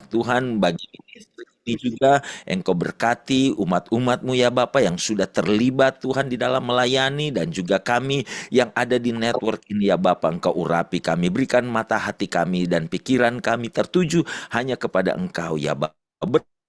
Tuhan, bagi ministry ini juga Engkau berkati umat-umat-Mu ya Bapa yang sudah terlibat Tuhan di dalam melayani, dan juga kami yang ada di network ini ya Bapa, Engkau urapi kami, berikan mata hati kami dan pikiran kami tertuju hanya kepada Engkau ya Bapa.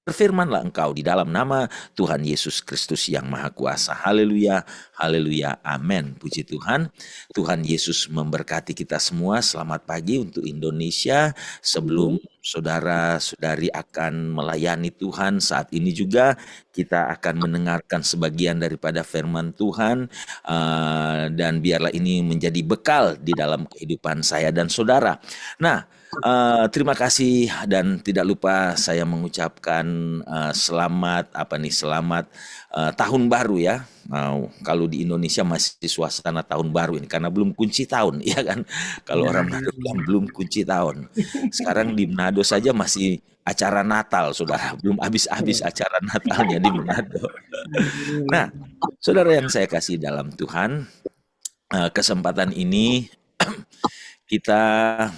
Berfirmanlah Engkau di dalam nama Tuhan Yesus Kristus yang Maha Kuasa. Haleluya, haleluya, amin. Puji Tuhan. Tuhan Yesus memberkati kita semua. Selamat pagi untuk Indonesia. Sebelum saudara-saudari akan melayani Tuhan, saat ini juga kita akan mendengarkan sebagian daripada firman Tuhan, dan biarlah ini menjadi bekal di dalam kehidupan saya dan saudara. Nah, terima kasih, dan tidak lupa saya mengucapkan selamat tahun baru ya. Kalau di Indonesia masih suasana tahun baru ini karena belum kunci tahun ya kan. Kalau orang Manado bilang belum kunci tahun. Sekarang di Manado saja masih acara Natal, saudara. Belum habis-habis acara Natalnya di Manado. Nah, saudara yang saya kasih dalam Tuhan, kesempatan ini kita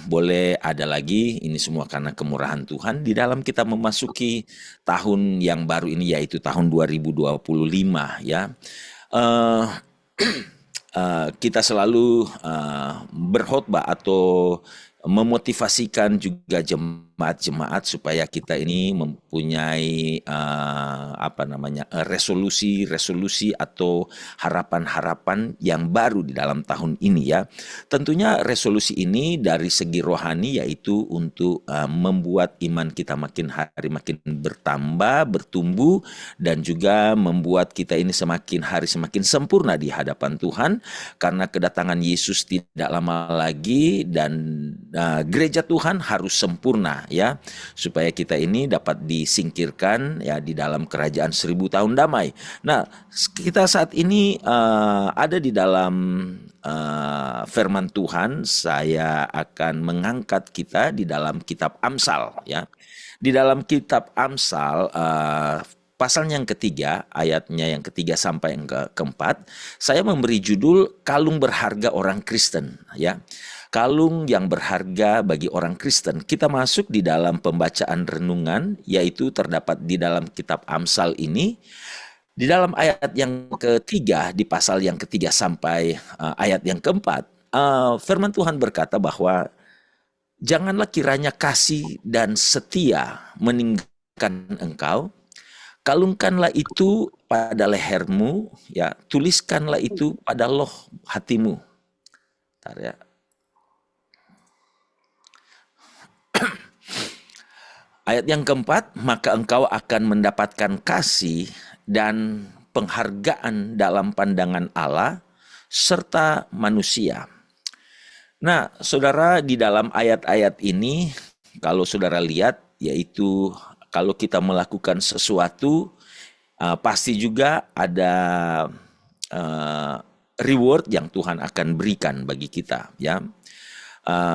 boleh ada lagi, ini semua karena kemurahan Tuhan, di dalam kita memasuki tahun yang baru ini, yaitu tahun 2025 ya. Kita selalu berkhotbah atau memotivasikan juga jemaat-jemaat supaya kita ini mempunyai resolusi atau harapan-harapan yang baru di dalam tahun ini ya. Tentunya resolusi ini dari segi rohani yaitu untuk membuat iman kita makin hari makin bertambah, bertumbuh, dan juga membuat kita ini semakin hari semakin sempurna di hadapan Tuhan, karena kedatangan Yesus tidak lama lagi, dan gereja Tuhan harus sempurna ya, supaya kita ini dapat disingkirkan ya di dalam kerajaan 1000 tahun damai. Nah, kita saat ini ada di dalam firman Tuhan. Saya akan mengangkat kita di dalam kitab Amsal ya. Di dalam kitab Amsal pasal yang ketiga, ayatnya yang ketiga sampai yang keempat, saya memberi judul kalung berharga orang Kristen ya. Kalung yang berharga bagi orang Kristen. Kita masuk di dalam pembacaan renungan, yaitu terdapat di dalam kitab Amsal ini. Di dalam ayat yang ketiga, di pasal yang ketiga sampai ayat yang keempat, firman Tuhan berkata bahwa janganlah kiranya kasih dan setia meninggalkan engkau, kalungkanlah itu pada lehermu, ya, tuliskanlah itu pada loh hatimu. Bentar ya. Ayat yang keempat, maka engkau akan mendapatkan kasih dan penghargaan dalam pandangan Allah serta manusia. Nah, saudara, di dalam ayat-ayat ini, kalau saudara lihat, yaitu kalau kita melakukan sesuatu, pasti juga ada reward yang Tuhan akan berikan bagi kita, ya.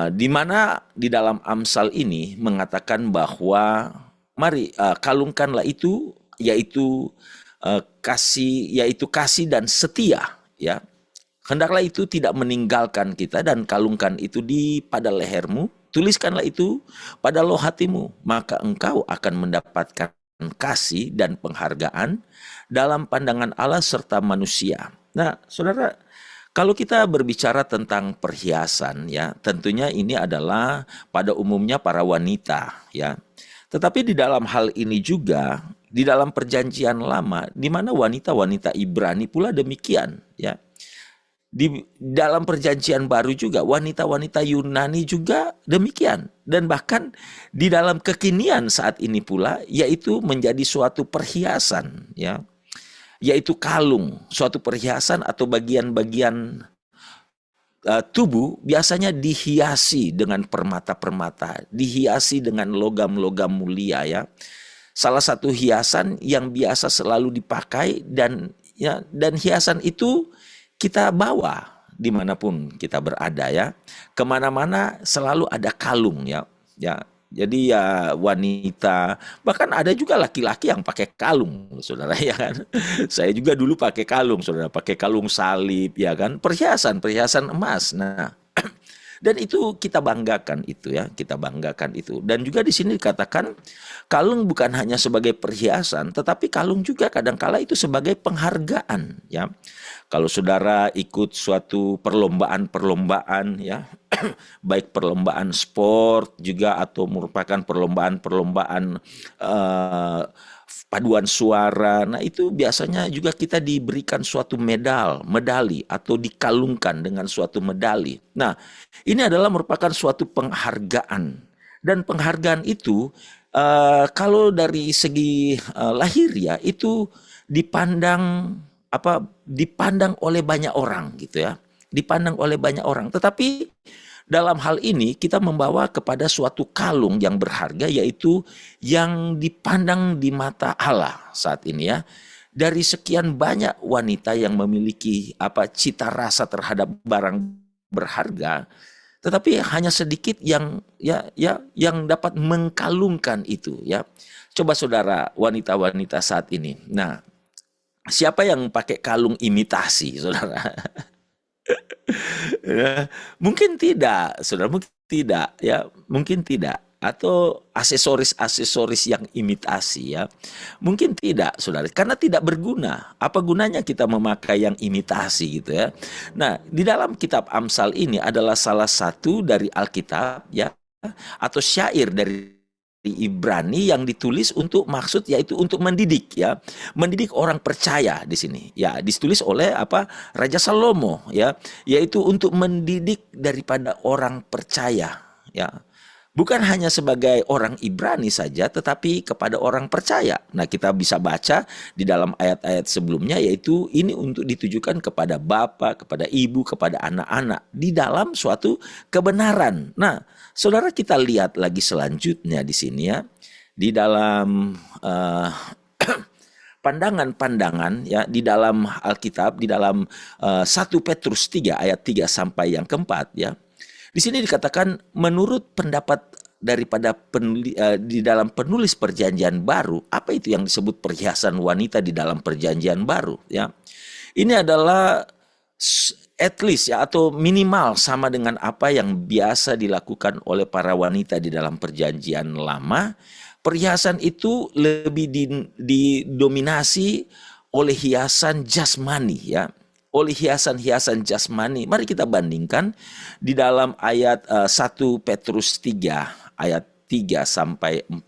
Di mana di dalam Amsal ini mengatakan bahwa mari kalungkanlah itu, yaitu kasih dan setia ya. Hendaklah itu tidak meninggalkan kita, dan kalungkan itu pada lehermu, tuliskanlah itu pada loh hatimu, maka engkau akan mendapatkan kasih dan penghargaan dalam pandangan Allah serta manusia. Nah, saudara, kalau kita berbicara tentang perhiasan ya, tentunya ini adalah pada umumnya para wanita ya. Tetapi di dalam hal ini juga di dalam perjanjian lama, di mana wanita-wanita Ibrani pula demikian ya. Di dalam perjanjian baru juga wanita-wanita Yunani juga demikian, dan bahkan di dalam kekinian saat ini pula, yaitu menjadi suatu perhiasan ya. Yaitu kalung, suatu perhiasan atau bagian-bagian tubuh biasanya dihiasi dengan permata-permata, dihiasi dengan logam-logam mulia ya. Salah satu hiasan yang biasa selalu dipakai, dan hiasan itu kita bawa dimanapun kita berada ya. Kemana-mana selalu ada kalung ya. Jadi ya wanita, bahkan ada juga laki-laki yang pakai kalung, saudara ya kan. Saya juga dulu pakai kalung, saudara, pakai kalung salib ya kan, perhiasan emas. Nah, Dan itu kita banggakan itu ya, kita banggakan itu. Dan juga di sini dikatakan kalung bukan hanya sebagai perhiasan, tetapi kalung juga kadangkala itu sebagai penghargaan ya. Kalau saudara ikut suatu perlombaan-perlombaan ya, baik perlombaan sport juga atau merupakan perlombaan-perlombaan eh, paduan suara. Nah, itu biasanya juga kita diberikan suatu medali atau dikalungkan dengan suatu medali. Nah, ini adalah merupakan suatu penghargaan. Dan penghargaan itu kalau dari segi lahiriah itu dipandang dipandang oleh banyak orang gitu ya. Dipandang oleh banyak orang. Tetapi dalam hal ini kita membawa kepada suatu kalung yang berharga, yaitu yang dipandang di mata Allah saat ini ya. Dari sekian banyak wanita yang memiliki cita rasa terhadap barang berharga, tetapi hanya sedikit yang yang dapat mengkalungkan itu ya. Coba saudara, wanita-wanita saat ini. Nah, siapa yang pakai kalung imitasi, saudara? Ya, mungkin tidak, saudara, mungkin tidak, ya, mungkin tidak. Atau aksesoris-aksesoris yang imitasi, ya, mungkin tidak, saudara, karena tidak berguna. Apa gunanya kita memakai yang imitasi, gitu ya? Nah, di dalam kitab Amsal ini adalah salah satu dari Alkitab, ya, atau syair dari Ibrani yang ditulis untuk maksud yaitu untuk mendidik ya, mendidik orang percaya di sini. Ya, ditulis oleh Raja Salomo ya, yaitu untuk mendidik daripada orang percaya ya. Bukan hanya sebagai orang Ibrani saja, tetapi kepada orang percaya. Nah, kita bisa baca di dalam ayat-ayat sebelumnya, yaitu ini untuk ditujukan kepada bapak, kepada ibu, kepada anak-anak di dalam suatu kebenaran. Nah, saudara, kita lihat lagi selanjutnya di sini ya, di dalam pandangan-pandangan ya di dalam Alkitab, di dalam 1 Petrus 3 ayat 3 sampai yang keempat ya. Di sini dikatakan menurut pendapat daripada di dalam penulis perjanjian baru, apa itu yang disebut perhiasan wanita di dalam perjanjian baru ya. Ini adalah at least ya, atau minimal sama dengan apa yang biasa dilakukan oleh para wanita di dalam perjanjian lama. Perhiasan itu lebih didominasi oleh hiasan jasmani ya. Oleh hiasan-hiasan jasmani. Mari kita bandingkan di dalam ayat 1 Petrus 3 ayat 3 sampai 4.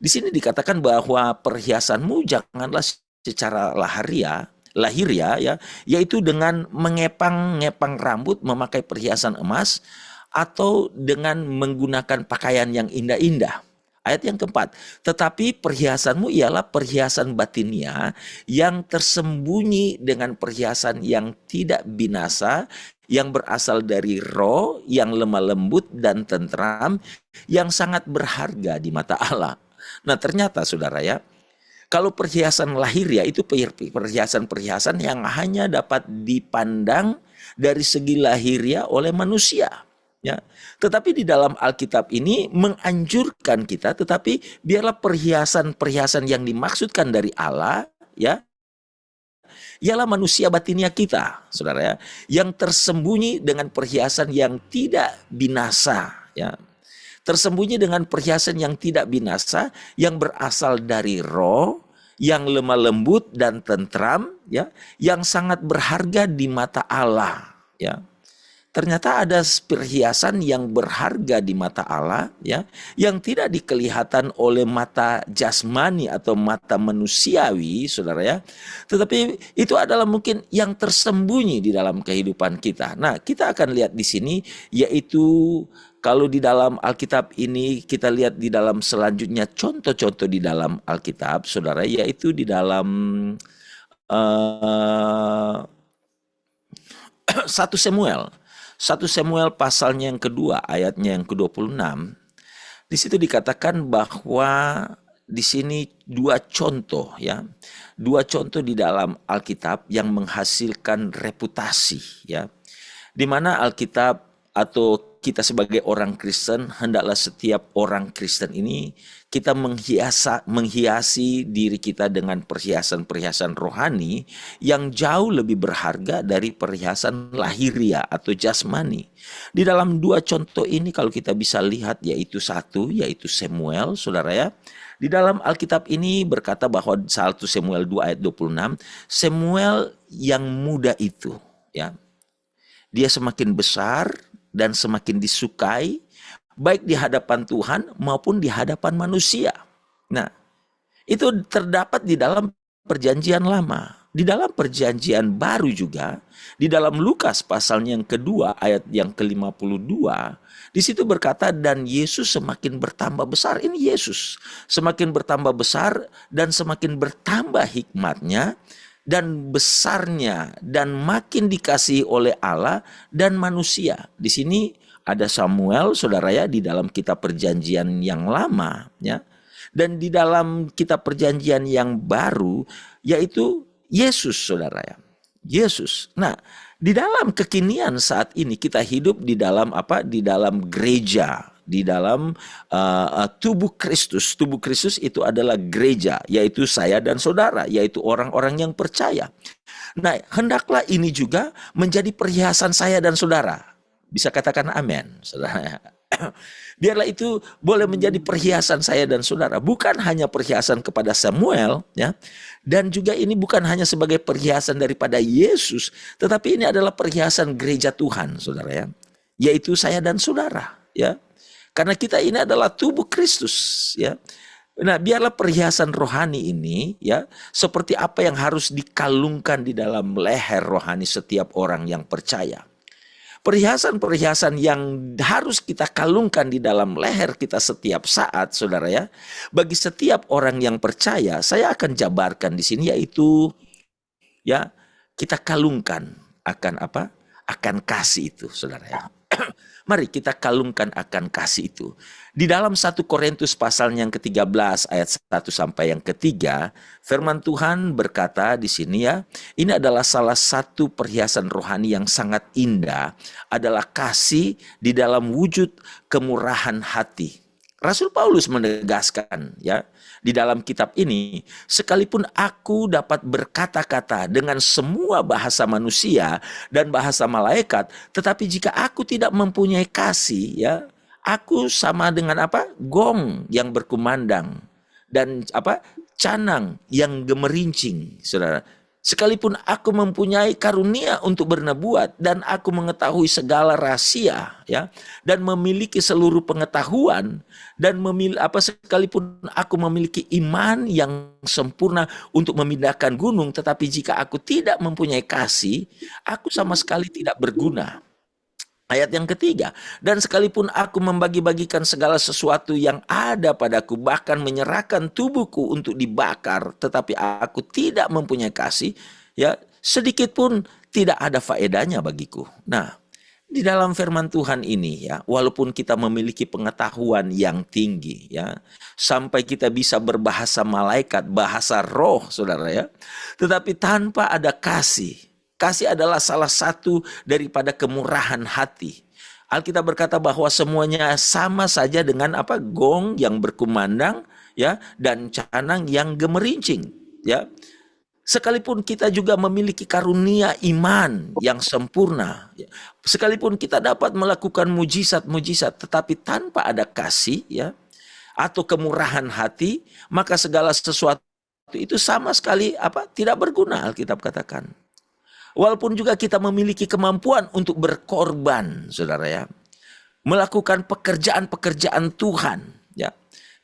Di sini dikatakan bahwa perhiasanmu janganlah secara lahiriah ya, yaitu dengan mengepang-ngepang rambut, memakai perhiasan emas, atau dengan menggunakan pakaian yang indah-indah. Ayat yang keempat, tetapi perhiasanmu ialah perhiasan batinia yang tersembunyi dengan perhiasan yang tidak binasa, yang berasal dari roh, yang lemah lembut dan tentram, yang sangat berharga di mata Allah. Nah, ternyata saudara ya, kalau perhiasan lahiriah itu perhiasan-perhiasan yang hanya dapat dipandang dari segi lahiriah oleh manusia. Ya, tetapi di dalam Alkitab ini menganjurkan kita, tetapi biarlah perhiasan-perhiasan yang dimaksudkan dari Allah, ya, ialah manusia batinia kita, saudara ya, yang tersembunyi dengan perhiasan yang tidak binasa, ya, tersembunyi dengan perhiasan yang tidak binasa, yang berasal dari roh, yang lemah lembut dan tentram, ya, yang sangat berharga di mata Allah, ya. Ternyata ada perhiasan yang berharga di mata Allah ya, yang tidak dikelihatan oleh mata jasmani atau mata manusiawi, saudara ya. Tetapi itu adalah mungkin yang tersembunyi di dalam kehidupan kita. Nah, kita akan lihat di sini, yaitu kalau di dalam Alkitab ini kita lihat di dalam selanjutnya contoh-contoh di dalam Alkitab, saudara, yaitu di dalam 1 Samuel. 1 Samuel pasalnya yang kedua, ayatnya yang ke-26. Di situ dikatakan bahwa di sini dua contoh ya. Dua contoh di dalam Alkitab yang menghasilkan reputasi ya. Di mana Alkitab atau kita sebagai orang Kristen, hendaklah setiap orang Kristen ini kita menghiasi diri kita dengan perhiasan-perhiasan rohani yang jauh lebih berharga dari perhiasan lahiria atau jasmani. Di dalam dua contoh ini kalau kita bisa lihat, yaitu satu, yaitu Samuel, saudara ya. Di dalam Alkitab ini berkata bahwa 1 Samuel 2 ayat 26, Samuel yang muda itu, ya, dia semakin besar dan semakin disukai, baik di hadapan Tuhan maupun di hadapan manusia. Nah, itu terdapat di dalam perjanjian lama. Di dalam perjanjian baru juga, di dalam Lukas pasalnya yang kedua, ayat yang ke-52, di situ berkata, dan Yesus semakin bertambah besar. Ini Yesus semakin bertambah besar dan semakin bertambah hikmatnya, dan besarnya, dan makin dikasihi oleh Allah dan manusia. Di sini ada Samuel, saudara ya, di dalam kitab perjanjian yang lama, ya. Dan di dalam kitab perjanjian yang baru, yaitu Yesus, saudara ya. Yesus. Nah, di dalam kekinian saat ini kita hidup di dalam apa? Di dalam gereja, di dalam tubuh Kristus. Tubuh Kristus itu adalah gereja, yaitu saya dan saudara, yaitu orang-orang yang percaya. Nah, hendaklah ini juga menjadi perhiasan saya dan saudara. Bisa katakan amin, saudara. Biarlah itu boleh menjadi perhiasan saya dan saudara. Bukan hanya perhiasan kepada Samuel, ya. Dan juga ini bukan hanya sebagai perhiasan daripada Yesus, tetapi ini adalah perhiasan gereja Tuhan, saudara ya. Yaitu saya dan saudara, ya. Karena kita ini adalah tubuh Kristus, ya. Nah, biarlah perhiasan rohani ini, ya, seperti apa yang harus dikalungkan di dalam leher rohani setiap orang yang percaya. Perhiasan-perhiasan yang harus kita kalungkan di dalam leher kita setiap saat, saudara ya. Bagi setiap orang yang percaya, saya akan jabarkan di sini, yaitu ya, kita kalungkan akan apa? Akan kasih itu, saudara ya. Mari kita kalungkan akan kasih itu. Di dalam 1 Korintus pasal yang ke-13 ayat 1 sampai yang ke-3, firman Tuhan berkata di sini ya, ini adalah salah satu perhiasan rohani yang sangat indah, adalah kasih di dalam wujud kemurahan hati. Rasul Paulus menegaskan ya, di dalam kitab ini, sekalipun aku dapat berkata-kata dengan semua bahasa manusia dan bahasa malaikat, tetapi jika aku tidak mempunyai kasih, ya, aku sama dengan apa? Gong yang berkumandang dan apa? Canang yang gemerincing, saudara. Sekalipun aku mempunyai karunia untuk bernubuat dan aku mengetahui segala rahasia, ya, dan memiliki seluruh pengetahuan, dan sekalipun aku memiliki iman yang sempurna untuk memindahkan gunung, tetapi jika aku tidak mempunyai kasih, aku sama sekali tidak berguna. Ayat yang ketiga, dan sekalipun aku membagi-bagikan segala sesuatu yang ada padaku, bahkan menyerahkan tubuhku untuk dibakar, tetapi aku tidak mempunyai kasih, ya, sedikit pun tidak ada faedahnya bagiku. Nah, di dalam firman Tuhan ini ya, walaupun kita memiliki pengetahuan yang tinggi ya, sampai kita bisa berbahasa malaikat, bahasa roh, saudara ya, tetapi tanpa ada kasih. Kasih adalah salah satu daripada kemurahan hati. Alkitab berkata bahwa semuanya sama saja dengan apa? Gong yang berkumandang, ya, dan canang yang gemerincing, ya. Sekalipun kita juga memiliki karunia iman yang sempurna, ya, sekalipun kita dapat melakukan mujizat-mujizat, tetapi tanpa ada kasih, ya, atau kemurahan hati, maka segala sesuatu itu sama sekali apa? Tidak berguna, Alkitab katakan. Walaupun juga kita memiliki kemampuan untuk berkorban, saudara ya, melakukan pekerjaan-pekerjaan Tuhan, ya.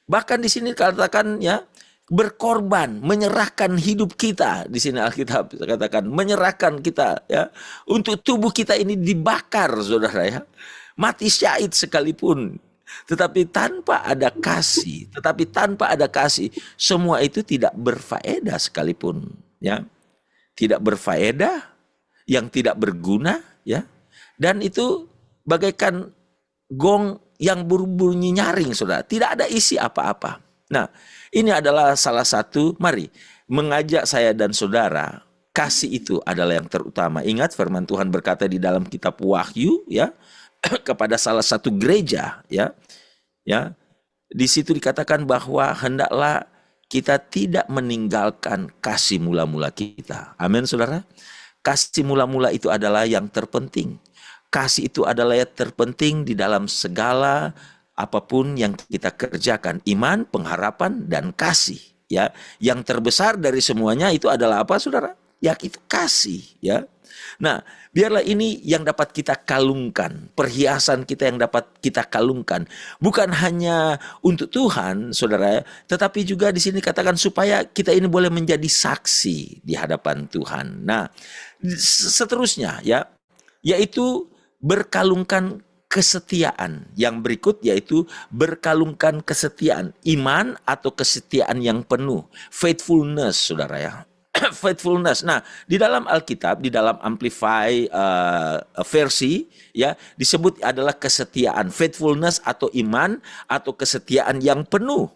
Bahkan di sini katakan ya, berkorban, menyerahkan hidup kita. Di sini Alkitab katakan menyerahkan kita ya, untuk tubuh kita ini dibakar, saudara ya. Mati syahid sekalipun. Tetapi tanpa ada kasih, semua itu tidak berfaedah sekalipun, ya. Tidak berfaedah, yang tidak berguna, ya, dan itu bagaikan gong yang berbunyi nyaring, saudara. Tidak ada isi apa-apa. Nah, ini adalah salah satu, mari mengajak saya dan saudara, kasih itu adalah yang terutama. Ingat firman Tuhan berkata di dalam kitab Wahyu, ya, kepada salah satu gereja, ya. Ya, di situ dikatakan bahwa hendaklah kita tidak meninggalkan kasih mula-mula kita. Amin, saudara. Kasih mula-mula itu adalah yang terpenting. Kasih itu adalah yang terpenting di dalam segala apapun yang kita kerjakan. Iman, pengharapan, dan kasih. Ya, yang terbesar dari semuanya itu adalah apa, saudara? Ya, itu kasih. Ya. Nah, biarlah ini yang dapat kita kalungkan, perhiasan kita yang dapat kita kalungkan, bukan hanya untuk Tuhan, saudara, tetapi juga di sini katakan supaya kita ini boleh menjadi saksi di hadapan Tuhan. Nah, seterusnya ya, yaitu berkalungkan kesetiaan. Yang berikut yaitu berkalungkan kesetiaan, iman atau kesetiaan yang penuh, faithfulness, saudara ya. Faithfulness. Nah, di dalam Alkitab, di dalam Amplify versi ya, disebut adalah kesetiaan, faithfulness atau iman atau kesetiaan yang penuh.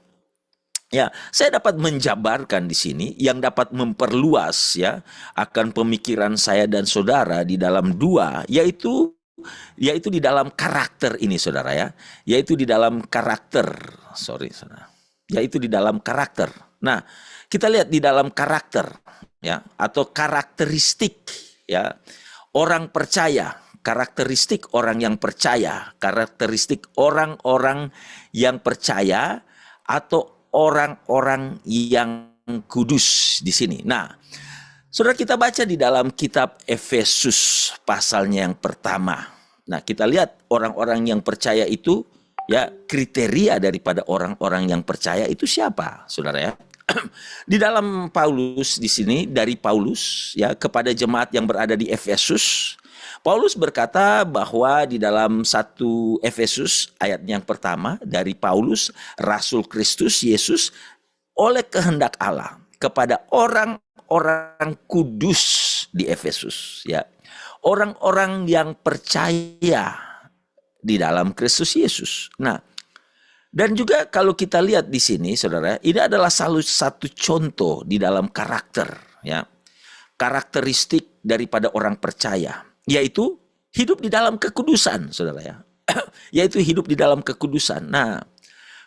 Ya, saya dapat menjabarkan di sini yang dapat memperluas ya akan pemikiran saya dan saudara di dalam dua, yaitu di dalam karakter ini, saudara ya, yaitu di dalam karakter, saudara, yaitu di dalam karakter. Nah, kita lihat di dalam karakter ya atau karakteristik ya orang percaya, karakteristik orang yang percaya, karakteristik orang-orang yang percaya atau orang-orang yang kudus di sini. Nah, saudara, kita baca di dalam kitab Efesus pasalnya yang pertama. Nah, kita lihat orang-orang yang percaya itu ya, kriteria daripada orang-orang yang percaya itu siapa, saudara ya? Di dalam Paulus di sini, dari Paulus ya kepada jemaat yang berada di Efesus, Paulus berkata bahwa di dalam 1 Efesus ayat yang pertama, dari Paulus, Rasul Kristus Yesus, oleh kehendak Allah kepada orang-orang kudus di Efesus ya. Orang-orang yang percaya di dalam Kristus Yesus. Nah, dan juga kalau kita lihat di sini, saudara, ini adalah salah satu contoh di dalam karakter, ya, karakteristik daripada orang percaya, yaitu hidup di dalam kekudusan, saudara ya, yaitu hidup di dalam kekudusan. Nah,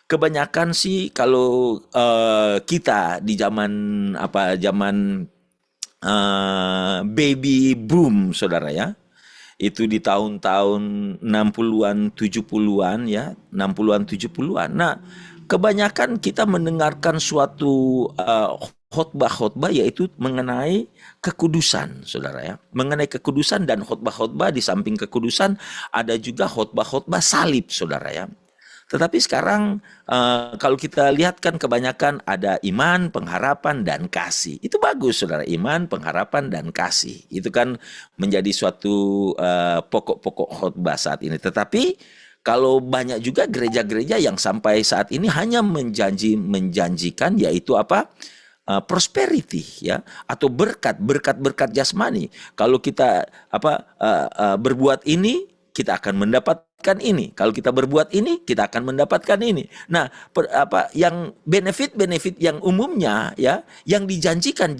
kebanyakan sih kalau kita di zaman baby boom, saudara ya. Itu di tahun-tahun 60-an, 70-an ya, 60-an, 70-an. Nah, kebanyakan kita mendengarkan suatu khotbah-khotbah yaitu mengenai kekudusan, saudara ya. Mengenai kekudusan dan khotbah-khotbah, di samping kekudusan ada juga khotbah-khotbah salib, saudara ya. Tetapi sekarang kalau kita lihat kan kebanyakan ada iman, pengharapan, dan kasih. Itu bagus, saudara. Iman, pengharapan, dan kasih. Itu kan menjadi suatu pokok-pokok khotbah saat ini. Tetapi kalau banyak juga gereja-gereja yang sampai saat ini hanya menjanjikan yaitu apa? Prosperity ya, atau berkat jasmani. Kalau kita berbuat ini, kita akan mendapatkan ini. Kalau kita berbuat ini, kita akan mendapatkan ini. Nah, yang benefit-benefit yang umumnya ya, yang dijanjikan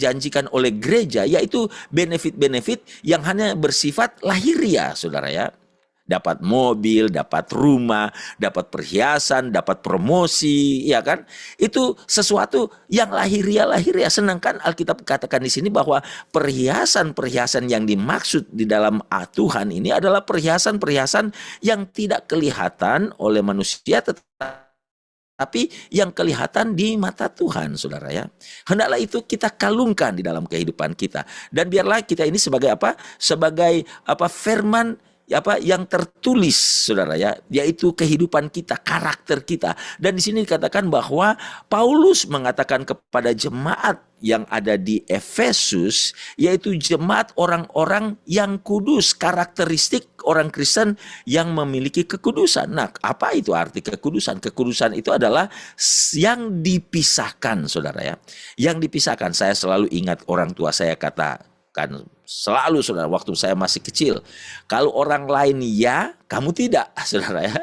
oleh gereja, yaitu benefit-benefit yang hanya bersifat lahiriah, saudara ya. Dapat mobil, dapat rumah, dapat perhiasan, dapat promosi, ya kan? Itu sesuatu yang lahiriah. Sedangkan Alkitab katakan di sini bahwa perhiasan-perhiasan yang dimaksud di dalam Tuhan ini adalah perhiasan-perhiasan yang tidak kelihatan oleh manusia, tapi yang kelihatan di mata Tuhan, saudara ya. Hendaklah itu kita kalungkan di dalam kehidupan kita. Dan biarlah kita ini sebagai apa? Sebagai firman yang tertulis, saudara ya, yaitu kehidupan kita, karakter kita. Dan di sini dikatakan bahwa Paulus mengatakan kepada jemaat yang ada di Efesus, yaitu jemaat orang-orang yang kudus, karakteristik orang Kristen yang memiliki kekudusan. Nah, apa itu arti kekudusan? Kekudusan itu adalah yang dipisahkan, saudara ya. Yang dipisahkan. Saya selalu ingat orang tua saya katakan selalu, saudara, waktu saya masih kecil, kalau orang lain ya, kamu tidak, saudara ya.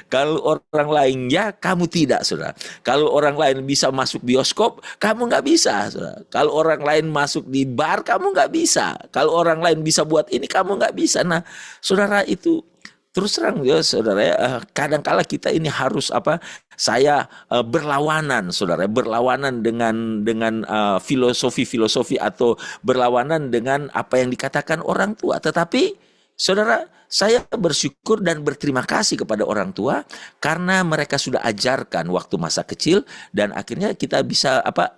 Kalau orang lain ya, kamu tidak, saudara. Kalau orang lain bisa masuk bioskop, kamu nggak bisa, saudara. Kalau orang lain masuk di bar, kamu nggak bisa. Kalau orang lain bisa buat ini, kamu nggak bisa. Nah, saudara, itu Terus terang ya saudara ya, kadangkala kita ini harus apa? Saya berlawanan, saudara, berlawanan dengan filosofi-filosofi atau berlawanan dengan apa yang dikatakan orang tua. Tetapi, saudara, saya bersyukur dan berterima kasih kepada orang tua karena mereka sudah ajarkan waktu masa kecil dan akhirnya kita bisa apa?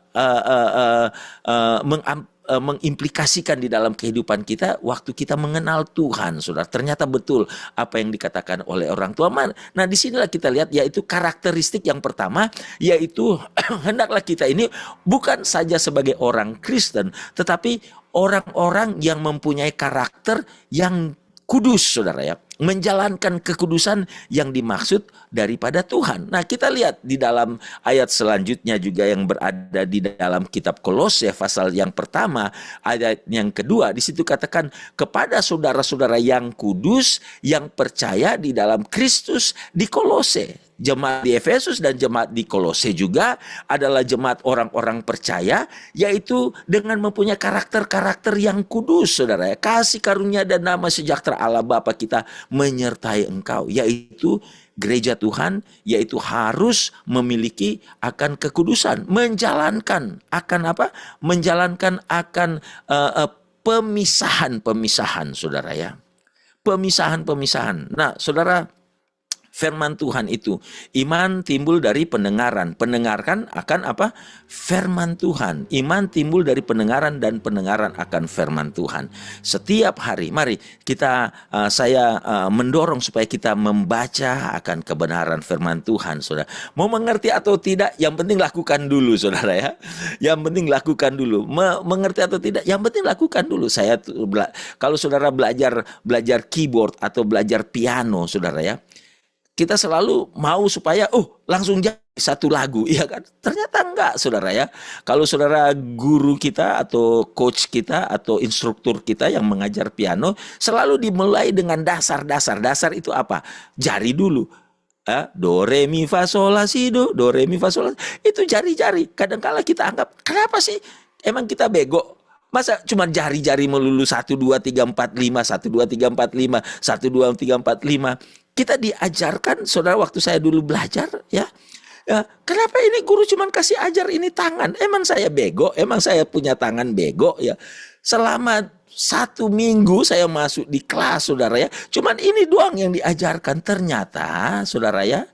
Mengimplikasikan di dalam kehidupan kita waktu kita mengenal Tuhan, saudara. Ternyata betul apa yang dikatakan oleh orang tua. Nah, disinilah kita lihat yaitu karakteristik yang pertama, yaitu hendaklah kita ini bukan saja sebagai orang Kristen, tetapi orang-orang yang mempunyai karakter yang kudus, saudara ya, menjalankan kekudusan yang dimaksud daripada Tuhan. Nah, kita lihat di dalam ayat selanjutnya juga yang berada di dalam kitab Kolose pasal yang pertama, ayat yang kedua, di situ katakan kepada saudara-saudara yang kudus yang percaya di dalam Kristus di Kolose. Jemaat di Efesus dan jemaat di Kolose juga adalah jemaat orang-orang percaya, yaitu dengan mempunyai karakter-karakter yang kudus, saudara ya. Kasih karunia dan nama sejahtera Allah Bapa kita menyertai engkau, yaitu gereja Tuhan, yaitu harus memiliki akan kekudusan, menjalankan akan apa? Menjalankan akan pemisahan-pemisahan, saudara ya. Pemisahan-pemisahan. Nah, saudara, firman Tuhan itu, iman timbul dari pendengaran. Pendengarkan akan apa? Firman Tuhan. Iman timbul dari pendengaran dan pendengaran akan firman Tuhan. Setiap hari, mari kita, saya mendorong supaya kita membaca akan kebenaran firman Tuhan, saudara. Mau mengerti atau tidak, yang penting lakukan dulu, saudara ya. Yang penting lakukan dulu. Mengerti atau tidak, yang penting lakukan dulu. Kalau saudara belajar keyboard atau belajar piano, saudara ya, kita selalu mau supaya langsung jadi satu lagu, iya kan? Ternyata enggak, saudara ya. Kalau saudara guru kita atau coach kita atau instruktur kita yang mengajar piano selalu dimulai dengan dasar-dasar. Dasar itu apa? Jari dulu. Do re mi fa sol la si do re mi fa sol la. Itu jari-jari. Kadang-kala kita anggap, kenapa sih? Emang kita bego? Masa cuma jari-jari melulu 1 2 3 4 5 1 2 3 4 5 1 2 3 4 5. Kita diajarkan, saudara, waktu saya dulu belajar ya, kenapa ini guru cuma kasih ajar ini tangan? Emang saya bego? Emang saya punya tangan bego ya? Selama 1 minggu saya masuk di kelas, saudara ya, cuman ini doang yang diajarkan. Ternyata, saudara ya,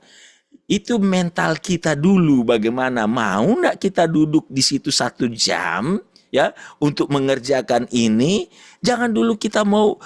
itu mental kita dulu bagaimana, mau nggak kita duduk di situ 1 jam ya untuk mengerjakan ini. Jangan dulu kita mau,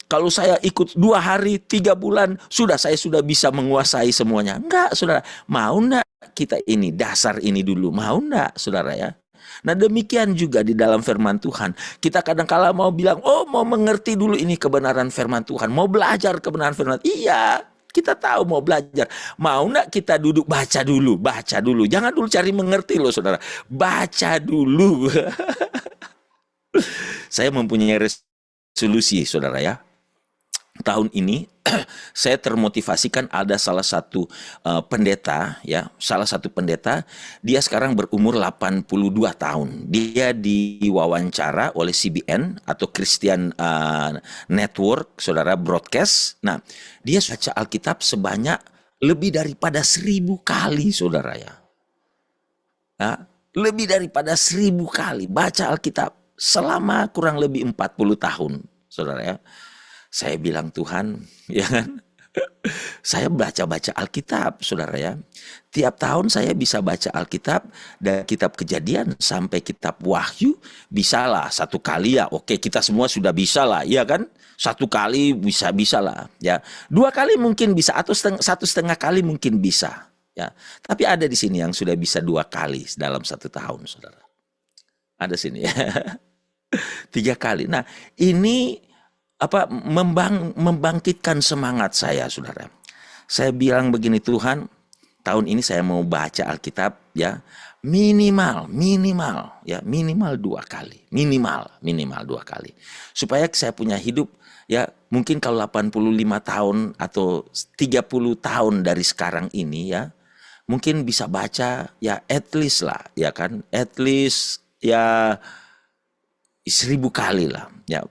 kalau saya ikut 2 hari, 3 bulan, saya sudah bisa menguasai semuanya. Enggak, saudara. Mau enggak kita ini, dasar ini dulu? Mau enggak, saudara ya? Nah, demikian juga di dalam firman Tuhan. Kita kadang-kala mau bilang, mau mengerti dulu ini kebenaran firman Tuhan. Mau belajar kebenaran firman. Iya, kita tahu mau belajar. Mau enggak kita duduk baca dulu? Baca dulu. Jangan dulu cari mengerti loh, saudara. Baca dulu. Saya mempunyai resolusi, saudara ya. Tahun ini saya termotivasikan ada salah satu pendeta ya, dia sekarang berumur 82 tahun. Dia diwawancara oleh CBN atau Christian Network, saudara, broadcast. Nah, dia baca Alkitab sebanyak lebih daripada 1000 kali, saudara ya. Lebih daripada 1000 kali baca Alkitab selama kurang lebih 40 tahun, saudara ya. Saya bilang, Tuhan, ya kan? Saya baca-baca Alkitab, saudara ya. Tiap tahun saya bisa baca Alkitab dari kitab Kejadian sampai kitab Wahyu. Bisalah 1 kali ya. Oke, kita semua sudah bisa lah, ya kan? 1 kali bisa lah, ya. 2 kali mungkin bisa atau 1,5 kali mungkin bisa, ya. Tapi ada di sini yang sudah bisa 2 kali dalam 1 tahun, saudara. Ada sini ya. 3 kali. Nah, ini membangkitkan semangat saya, saudara. Saya bilang begini, Tuhan, tahun ini saya mau baca Alkitab ya minimal 2 kali, minimal 2 kali, supaya saya punya hidup ya, mungkin kalau 85 tahun atau 30 tahun dari sekarang ini ya, mungkin bisa baca ya at least lah, ya kan, at least ya 1000 kali lah ya.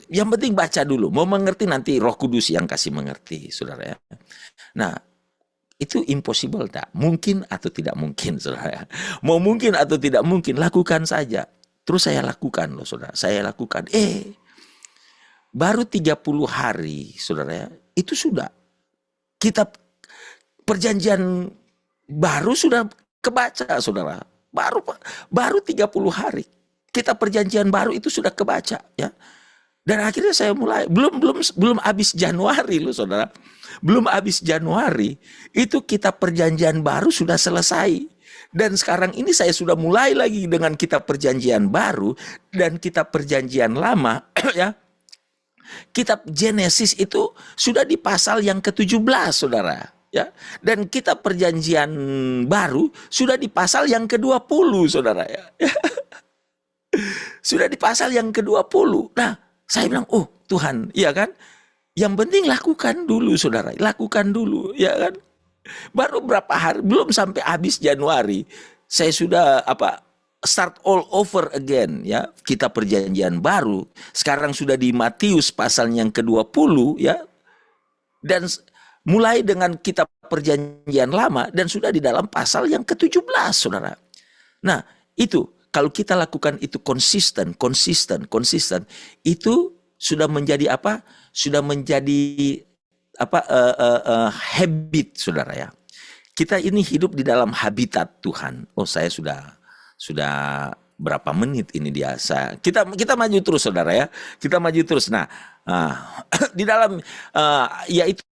Yang penting baca dulu. Mau mengerti nanti Roh Kudus yang kasih mengerti, saudara ya. Nah, itu impossible tak? Mungkin atau tidak mungkin, saudara ya. Mau mungkin atau tidak mungkin, lakukan saja. Terus saya lakukan loh, saudara. Saya lakukan. Baru 30 hari, saudara ya. Itu sudah. Kitab Perjanjian Baru sudah kebaca, saudara. Baru 30 hari. Kitab Perjanjian Baru itu sudah kebaca, ya. Dan akhirnya saya mulai, belum habis Januari loh, saudara. Belum habis Januari, itu Kitab Perjanjian Baru sudah selesai. Dan sekarang ini saya sudah mulai lagi dengan Kitab Perjanjian Baru dan Kitab Perjanjian Lama, ya. Kitab Genesis itu sudah di pasal yang ke-17, saudara. Ya, dan Kitab Perjanjian Baru sudah di pasal yang ke-20, saudara. Ya. Sudah di pasal yang ke-20. Nah, saya bilang, oh Tuhan, iya kan? Yang penting lakukan dulu, saudara. Lakukan dulu, ya kan? Baru berapa hari, belum sampai habis Januari, saya sudah start all over again, ya. Kitab Perjanjian Baru. Sekarang sudah di Matius pasal yang ke-20, ya. Dan mulai dengan Kitab Perjanjian Lama dan sudah di dalam pasal yang ke-17, saudara. Nah, itu kalau kita lakukan itu konsisten, itu sudah menjadi apa? Sudah menjadi habit, saudara ya. Kita ini hidup di dalam habitat Tuhan. Oh, saya sudah berapa menit ini dia. Kita maju terus, saudara ya. Kita maju terus. Nah, di dalam yaitu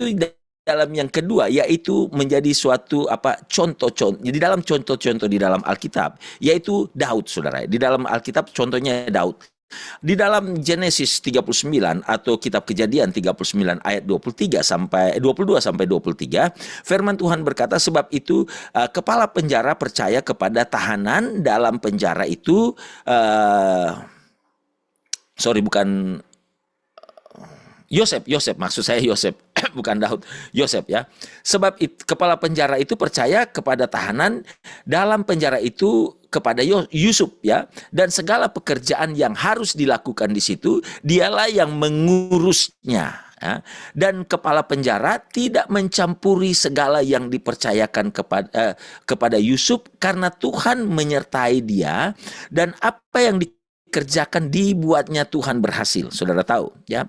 dalam yang kedua, yaitu menjadi suatu contoh-contoh di dalam contoh-contoh di dalam Alkitab, yaitu Daud, saudara. Di dalam Alkitab contohnya Daud. Di dalam Genesis 39 atau Kitab Kejadian 39 ayat 22 sampai 23, firman Tuhan berkata, sebab itu kepala penjara percaya kepada tahanan dalam penjara itu, Yosef, maksud saya Yosef, bukan Daud, Yosef ya. Sebab kepala penjara itu percaya kepada tahanan dalam penjara itu kepada Yusuf ya, dan segala pekerjaan yang harus dilakukan di situ dialah yang mengurusnya. Ya. Dan kepala penjara tidak mencampuri segala yang dipercayakan kepada Yusuf karena Tuhan menyertai dia, dan apa yang dikerjakan dibuatnya Tuhan berhasil. Saudara tahu ya.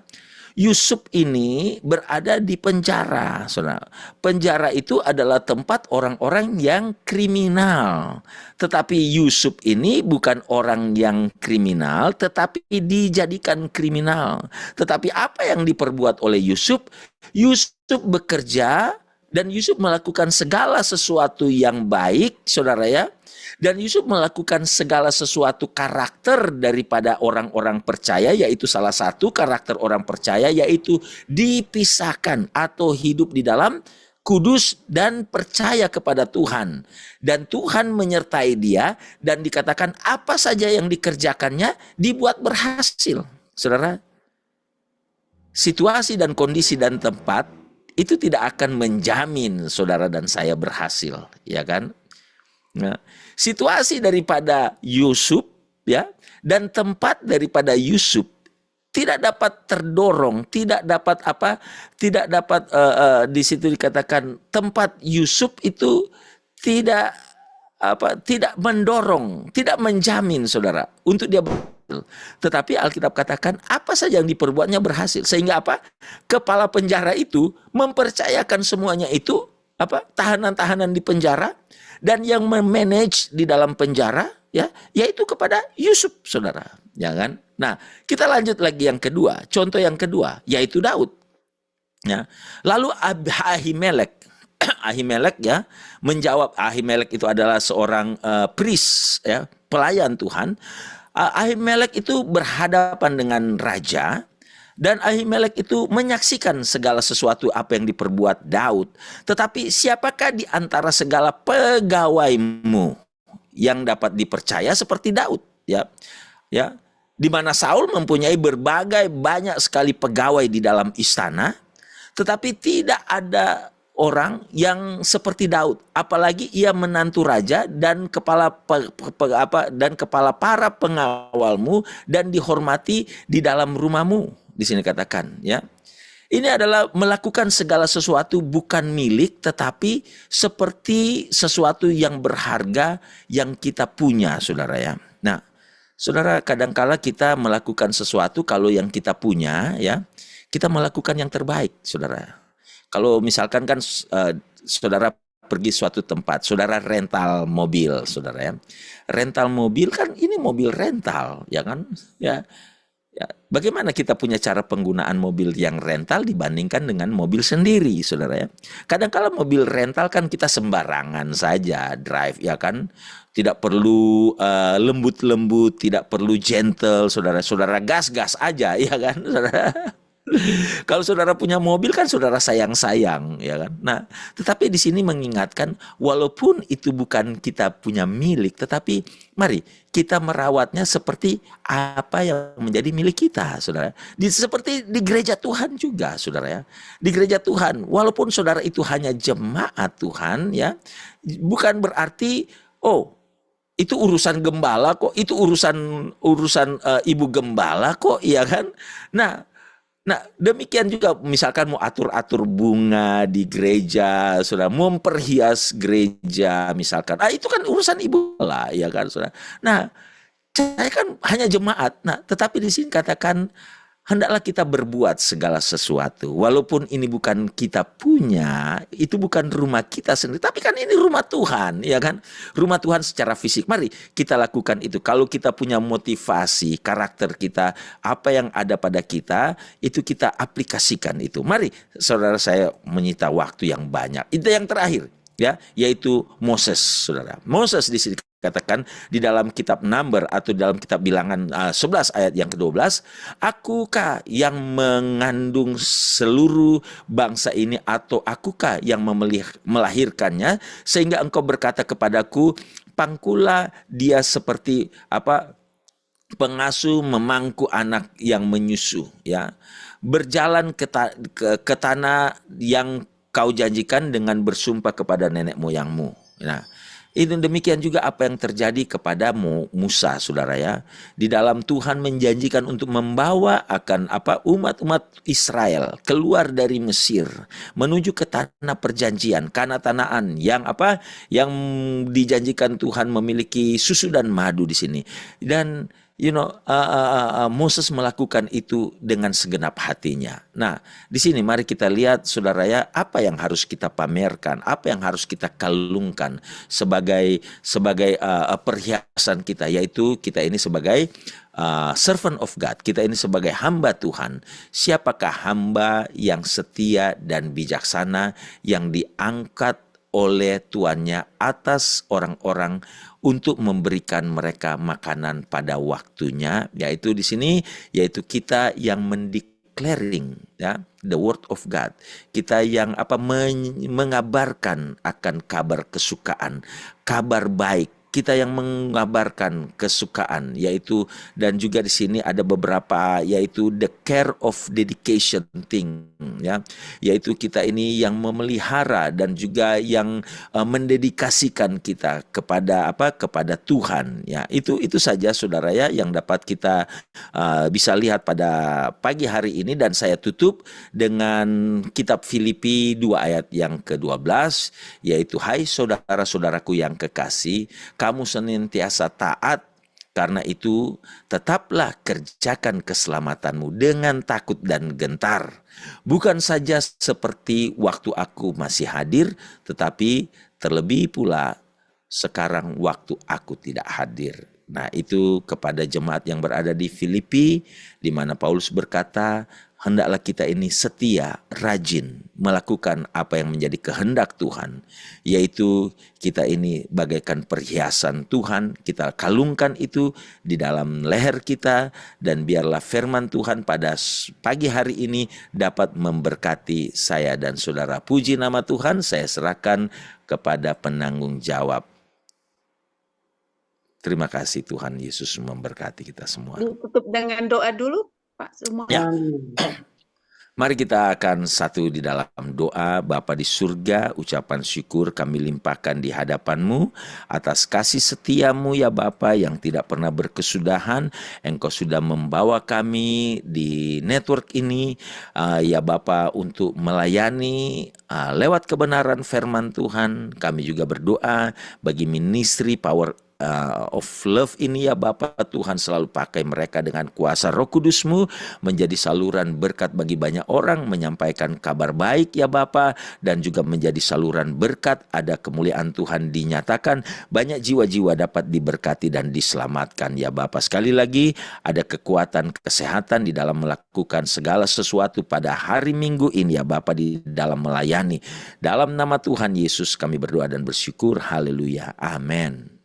Yusuf ini berada di penjara, saudara. Penjara itu adalah tempat orang-orang yang kriminal. Tetapi Yusuf ini bukan orang yang kriminal, tetapi dijadikan kriminal. Tetapi apa yang diperbuat oleh Yusuf? Yusuf bekerja dan Yusuf melakukan segala sesuatu yang baik, saudara ya. Dan Yusuf melakukan segala sesuatu karakter daripada orang-orang percaya, yaitu salah satu karakter orang percaya yaitu dipisahkan atau hidup di dalam kudus dan percaya kepada Tuhan. Dan Tuhan menyertai dia dan dikatakan apa saja yang dikerjakannya dibuat berhasil. Saudara, situasi dan kondisi dan tempat itu tidak akan menjamin saudara dan saya berhasil, ya kan? Nah, situasi daripada Yusuf ya dan tempat daripada Yusuf tidak dapat terdorong, tidak dapat di situ dikatakan tempat Yusuf itu tidak mendorong, tidak menjamin saudara untuk dia berhasil. Tetapi Alkitab katakan apa saja yang diperbuatnya berhasil, sehingga kepala penjara itu mempercayakan semuanya itu tahanan-tahanan di penjara. Dan yang memanage di dalam penjara ya, yaitu kepada Yusuf, saudara, ya kan? Nah, kita lanjut lagi yang kedua, contoh yang kedua, yaitu Daud. Ya. Lalu Ahimelek ya menjawab. Ahimelek itu adalah seorang priest ya, pelayan Tuhan. Ahimelek itu berhadapan dengan raja. Dan Ahimelek itu menyaksikan segala sesuatu apa yang diperbuat Daud. Tetapi siapakah di antara segala pegawaimu yang dapat dipercaya seperti Daud? Ya, di mana Saul mempunyai banyak sekali pegawai di dalam istana, tetapi tidak ada orang yang seperti Daud, apalagi ia menantu raja dan dan kepala para pengawalmu dan dihormati di dalam rumahmu. Di sini katakan, ya. Ini adalah melakukan segala sesuatu bukan milik, tetapi seperti sesuatu yang berharga yang kita punya, saudara ya. Nah, saudara, kadangkala kita melakukan sesuatu kalau yang kita punya, ya, kita melakukan yang terbaik, saudara. Kalau misalkan kan saudara pergi suatu tempat, saudara rental mobil, saudara ya. Rental mobil kan ini mobil rental, ya kan? Ya, ya, bagaimana kita punya cara penggunaan mobil yang rental dibandingkan dengan mobil sendiri, saudara ya? Kadang-kala mobil rental kan kita sembarangan saja drive, ya kan? Tidak perlu lembut-lembut, tidak perlu gentle, saudara-saudara, gas-gas aja, ya kan, saudara? Kalau saudara punya mobil kan saudara sayang-sayang, ya kan? Nah, tetapi di sini mengingatkan walaupun itu bukan kita punya milik, tetapi mari kita merawatnya seperti apa yang menjadi milik kita, saudara. Seperti di gereja Tuhan juga, saudara ya. Di gereja Tuhan, walaupun saudara itu hanya jemaat Tuhan, ya, bukan berarti itu urusan gembala kok, itu urusan ibu gembala kok, ya kan? Nah, demikian juga misalkan mau atur-atur bunga di gereja, saudara, memperhias gereja misalkan. Itu kan urusan ibu lah, ya kan, saudara. Nah, saya kan hanya jemaat. Nah, tetapi di sini katakan hendaklah kita berbuat segala sesuatu. Walaupun ini bukan kita punya, itu bukan rumah kita sendiri, tapi kan ini rumah Tuhan, ya kan? Rumah Tuhan secara fisik. Mari kita lakukan itu. Kalau kita punya motivasi, karakter kita, apa yang ada pada kita, itu kita aplikasikan itu. Mari, saudara, saya menyita waktu yang banyak. Itu yang terakhir, ya, yaitu Moses, saudara. Moses di sini katakan di dalam kitab Number atau dalam kitab Bilangan 11 ayat yang ke-12, akukah yang mengandung seluruh bangsa ini atau akukah yang melahirkannya sehingga engkau berkata kepadaku, pangkulah dia seperti pengasuh memangku anak yang menyusu, ya, berjalan ke tanah yang kau janjikan dengan bersumpah kepada nenek moyangmu. Nah, itu demikian juga apa yang terjadi kepada Musa, saudara ya. Di dalam Tuhan menjanjikan untuk membawa akan umat-umat Israel keluar dari Mesir menuju ke tanah perjanjian, Kanaan yang yang dijanjikan Tuhan memiliki susu dan madu di sini. Dan Moses melakukan itu dengan segenap hatinya. Nah, di sini mari kita lihat, saudara ya, apa yang harus kita pamerkan, apa yang harus kita kalungkan sebagai perhiasan kita, yaitu kita ini sebagai servant of God, kita ini sebagai hamba Tuhan. Siapakah hamba yang setia dan bijaksana yang diangkat oleh tuannya atas orang-orang untuk memberikan mereka makanan pada waktunya, yaitu di sini yaitu kita yang mendeclaring, ya, the word of God. Kita yang mengabarkan akan kabar kesukaan, kabar baik. Kita yang mengabarkan kesukaan, yaitu, dan juga di sini ada beberapa, yaitu the care of dedication thing, ya, yaitu kita ini yang memelihara dan juga yang mendedikasikan kita kepada Tuhan, ya. Itu saja, saudara ya, yang dapat kita bisa lihat pada pagi hari ini. Dan saya tutup dengan kitab Filipi 2 ayat yang ke-12, yaitu, hai saudara-saudaraku yang kekasih, kamu senantiasa taat, karena itu tetaplah kerjakan keselamatanmu dengan takut dan gentar. Bukan saja seperti waktu aku masih hadir, tetapi terlebih pula sekarang waktu aku tidak hadir. Nah, itu kepada jemaat yang berada di Filipi, di mana Paulus berkata, hendaklah kita ini setia, rajin melakukan apa yang menjadi kehendak Tuhan, yaitu kita ini bagaikan perhiasan Tuhan, kita kalungkan itu di dalam leher kita, dan biarlah firman Tuhan pada pagi hari ini dapat memberkati saya dan saudara. Puji nama Tuhan, saya serahkan kepada penanggung jawab. Terima kasih, Tuhan Yesus memberkati kita semua. Tutup dengan doa dulu, Pak semua. Ya. Mari kita akan satu di dalam doa. Bapa di surga, ucapan syukur kami limpahkan di hadapan-Mu atas kasih setiamu ya Bapa yang tidak pernah berkesudahan. Engkau sudah membawa kami di network ini ya Bapa untuk melayani lewat kebenaran firman Tuhan. Kami juga berdoa bagi ministry Power of Love ini ya Bapa, Tuhan selalu pakai mereka dengan kuasa Roh Kudus-Mu menjadi saluran berkat bagi banyak orang, menyampaikan kabar baik ya Bapa, dan juga menjadi saluran berkat, ada kemuliaan Tuhan dinyatakan, banyak jiwa-jiwa dapat diberkati dan diselamatkan ya Bapa. Sekali lagi ada kekuatan kesehatan di dalam melakukan segala sesuatu pada hari Minggu ini ya Bapa, di dalam melayani. Dalam nama Tuhan Yesus kami berdoa dan bersyukur. Haleluya. Amin.